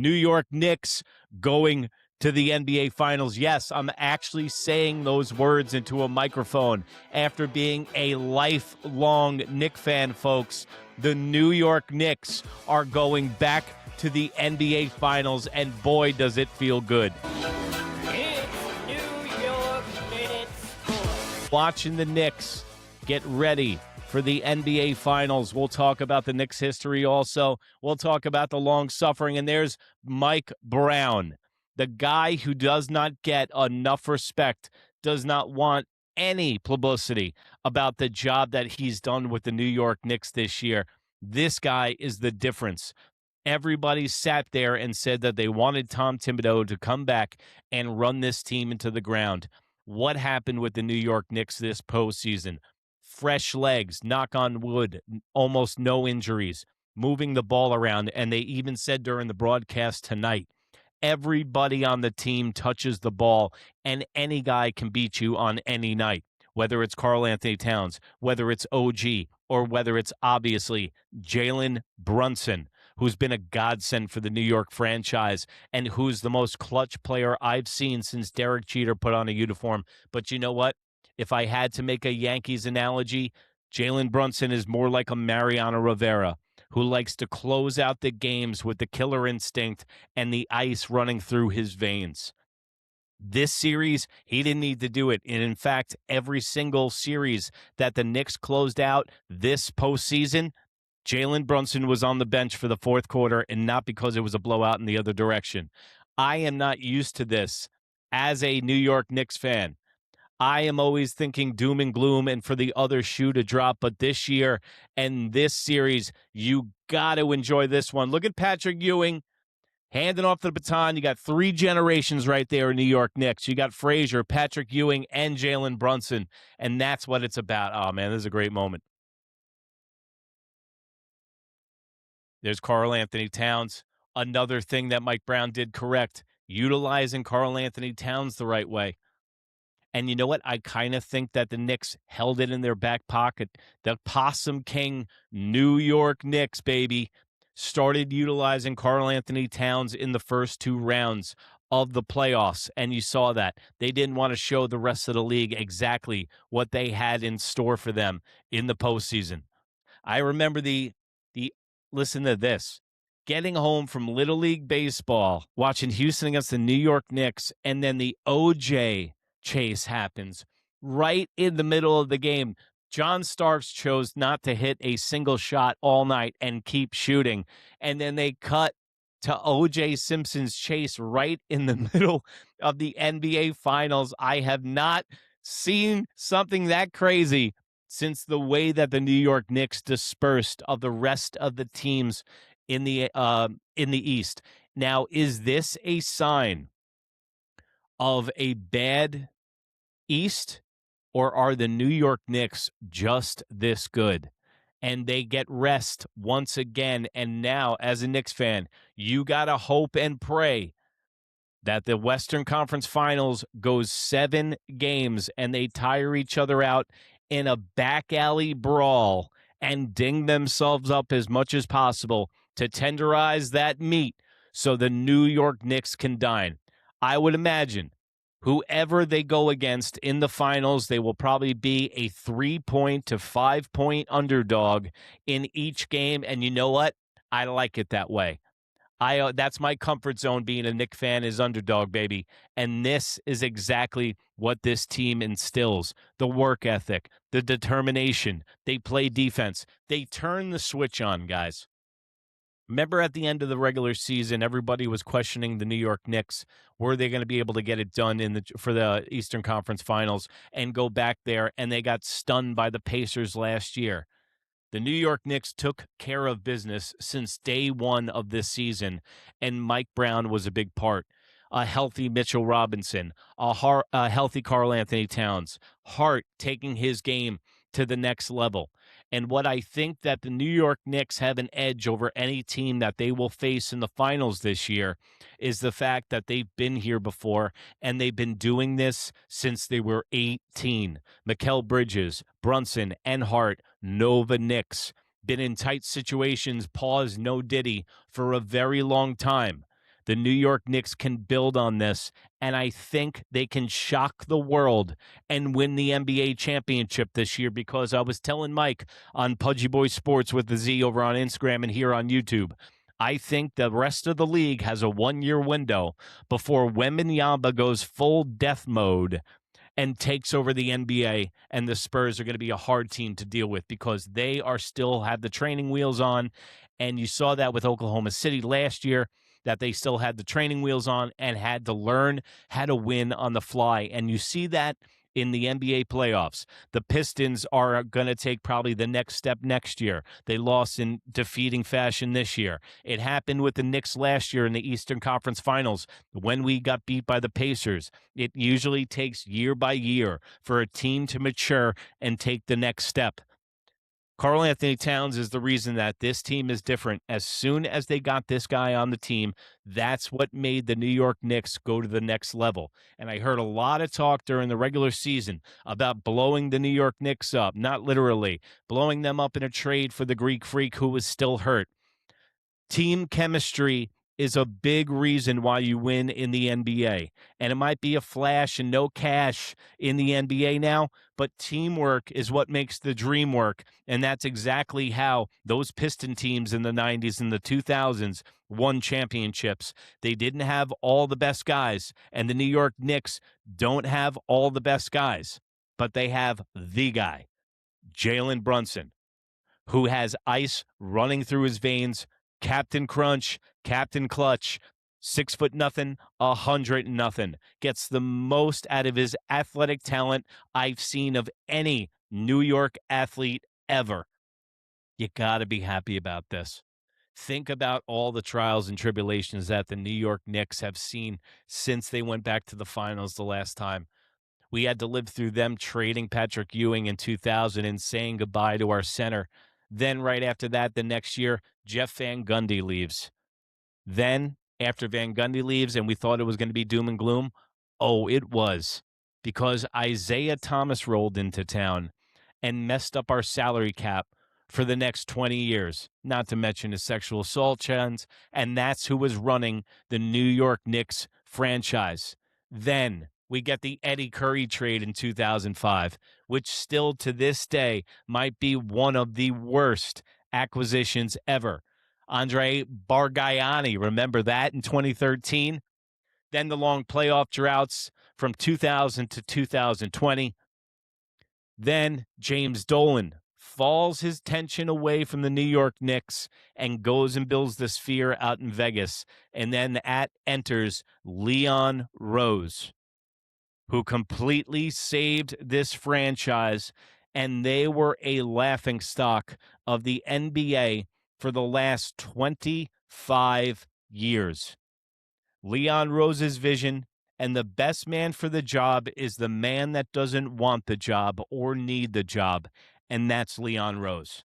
New York Knicks going to the NBA Finals. Yes, I'm actually saying those words into a microphone after being a lifelong Knick fan, folks. The New York Knicks are going back to the NBA Finals, and boy, does it feel good. It's New York Minutes. Watching the Knicks get ready for the NBA Finals. We'll talk about the Knicks' history also. We'll talk about the long suffering, and there's Mike Brown. The guy who does not get enough respect, does not want any publicity about the job that he's done with the New York Knicks this year. This guy is the difference. Everybody sat there and said that they wanted Tom Thibodeau to come back and run this team into the ground. What happened with the New York Knicks this postseason? Fresh legs, knock on wood, almost no injuries, moving the ball around, and they even said during the broadcast tonight, everybody on the team touches the ball, and any guy can beat you on any night, whether it's Karl-Anthony Towns, whether it's OG, or whether it's obviously Jalen Brunson, who's been a godsend for the New York franchise and who's the most clutch player I've seen since Derek Jeter put on a uniform. But you know what? If I had to make a Yankees analogy, Jalen Brunson is more like a Mariano Rivera, who likes to close out the games with the killer instinct and the ice running through his veins. This series, he didn't need to do it. And in fact, every single series that the Knicks closed out this postseason, Jalen Brunson was on the bench for the fourth quarter, and not because it was a blowout in the other direction. I am not used to this as a New York Knicks fan. I am always thinking doom and gloom and for the other shoe to drop. But this year and this series, you got to enjoy this one. Look at Patrick Ewing handing off the baton. You got three generations right there in New York Knicks. You got Frazier, Patrick Ewing, and Jalen Brunson. And that's what it's about. Oh, man, this is a great moment. There's Karl-Anthony Towns. Another thing that Mike Brown did correct, utilizing Karl-Anthony Towns the right way. And you know what? I kind of think that the Knicks held it in their back pocket. The Possum King New York Knicks, baby, started utilizing Karl-Anthony Towns in the first two rounds of the playoffs. And you saw that. They didn't want to show the rest of the league exactly what they had in store for them in the postseason. I remember listen to this. Getting home from Little League Baseball, watching Houston against the New York Knicks, and then the OJ chase happens right in the middle of the game. John Starks chose not to hit a single shot all night and keep shooting. And then they cut to O.J. Simpson's chase right in the middle of the NBA Finals. I have not seen something that crazy since the way that the New York Knicks dispersed of the rest of the teams in the East. Now, is this a sign of a bad East, or are the New York Knicks just this good? And they get rest once again. And now, as a Knicks fan, you got to hope and pray that the Western Conference Finals goes 7 games and they tire each other out in a back alley brawl and ding themselves up as much as possible to tenderize that meat so the New York Knicks can dine. I would imagine whoever they go against in the finals, they will probably be a 3-point to 5-point underdog in each game. And you know what? I like it that way. That's my comfort zone, being a Knick fan, is underdog, baby. And this is exactly what this team instills. The work ethic, the determination. They play defense. They turn the switch on, guys. Remember at the end of the regular season, everybody was questioning the New York Knicks. Were they going to be able to get it done for the Eastern Conference Finals and go back there? And they got stunned by the Pacers last year. The New York Knicks took care of business since day one of this season, and Mike Brown was a big part. A healthy Mitchell Robinson, a healthy Karl-Anthony Towns, Hart taking his game to the next level. And what I think that the New York Knicks have an edge over any team that they will face in the finals this year is the fact that they've been here before, and they've been doing this since they were 18. Mikal Bridges, Brunson, and Hart, Nova Knicks, been in tight situations, pause, no Diddy, for a very long time. The New York Knicks can build on this, and I think they can shock the world and win the NBA championship this year, because I was telling Mike on Pudgy Boy Sports with the Z over on Instagram and here on YouTube, I think the rest of the league has a 1-year window before Wembanyama goes full death mode and takes over the NBA, and the Spurs are going to be a hard team to deal with because they are still have the training wheels on. And you saw that with Oklahoma City last year, that they still had the training wheels on and had to learn how to win on the fly. And you see that in the NBA playoffs. The Pistons are going to take probably the next step next year. They lost in defeating fashion this year. It happened with the Knicks last year in the Eastern Conference Finals when we got beat by the Pacers. It usually takes year by year for a team to mature and take the next step. Karl-Anthony Towns is the reason that this team is different. As soon as they got this guy on the team, that's what made the New York Knicks go to the next level. And I heard a lot of talk during the regular season about blowing the New York Knicks up, not literally, blowing them up in a trade for the Greek Freak who was still hurt. Team chemistry is a big reason why you win in the NBA. And it might be a flash and no cash in the NBA now, but teamwork is what makes the dream work. And that's exactly how those Piston teams in the 90s and the 2000s won championships. They didn't have all the best guys, and the New York Knicks don't have all the best guys, but they have the guy, Jalen Brunson, who has ice running through his veins. Captain Crunch, Captain Clutch, 6'0", 100-0. Gets the most out of his athletic talent I've seen of any New York athlete ever. You got to be happy about this. Think about all the trials and tribulations that the New York Knicks have seen since they went back to the finals the last time. We had to live through them trading Patrick Ewing in 2000 and saying goodbye to our center. Then right after that, the next year, Jeff Van Gundy leaves. Then, after Van Gundy leaves and we thought it was going to be doom and gloom, oh, it was. Because Isaiah Thomas rolled into town and messed up our salary cap for the next 20 years, not to mention his sexual assault charges, and that's who was running the New York Knicks franchise. Then we get the Eddie Curry trade in 2005, which still to this day might be one of the worst acquisitions ever. Andre Bargnani, remember that in 2013? Then the long playoff droughts from 2000 to 2020. Then James Dolan falls his tension away from the New York Knicks and goes and builds the Sphere out in Vegas. And then enters Leon Rose, who completely saved this franchise, and they were a laughingstock of the NBA for the last 25 years. Leon Rose's vision, and the best man for the job is the man that doesn't want the job or need the job, and that's Leon Rose.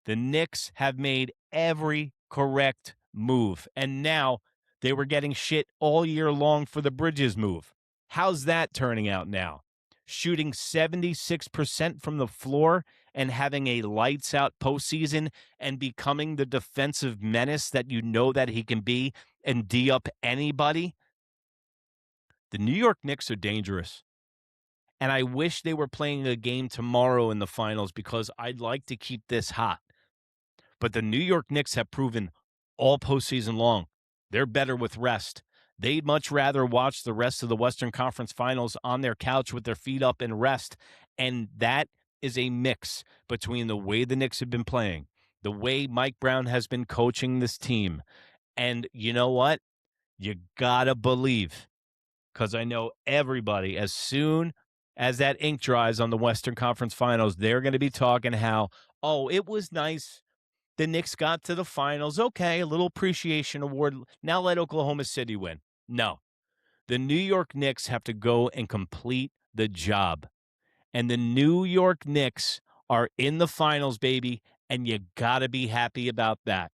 The Knicks have made every correct move, and now they were getting shit all year long for the Bridges move. How's that turning out now? Shooting 76% from the floor and having a lights-out postseason and becoming the defensive menace that you know that he can be and D up anybody? The New York Knicks are dangerous. And I wish they were playing a game tomorrow in the finals because I'd like to keep this hot. But the New York Knicks have proven all postseason long they're better with rest. They'd much rather watch the rest of the Western Conference Finals on their couch with their feet up and rest. And that is a mix between the way the Knicks have been playing, the way Mike Brown has been coaching this team. And you know what? You gotta believe, because I know everybody, as soon as that ink dries on the Western Conference Finals, they're going to be talking how, oh, it was nice. The Knicks got to the finals. Okay, a little appreciation award. Now let Oklahoma City win. No. The New York Knicks have to go and complete the job. And the New York Knicks are in the finals, baby, and you got to be happy about that.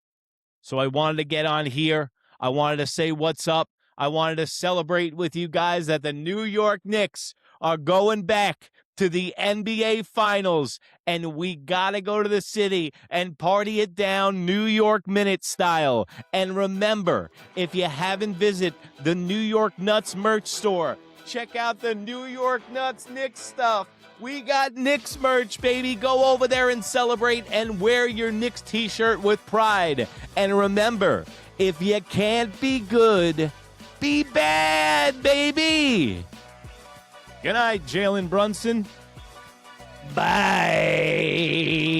So I wanted to get on here. I wanted to say what's up. I wanted to celebrate with you guys that the New York Knicks are going back to the NBA Finals, and we gotta go to the city and party it down New York Minute style. And remember, if you haven't visited the New York Nuts merch store, check out the New York Nuts Knicks stuff. We got Knicks merch, baby. Go over there and celebrate and wear your Knicks t-shirt with pride. And remember, if you can't be good, be bad, baby. Good night, Jalen Brunson. Bye.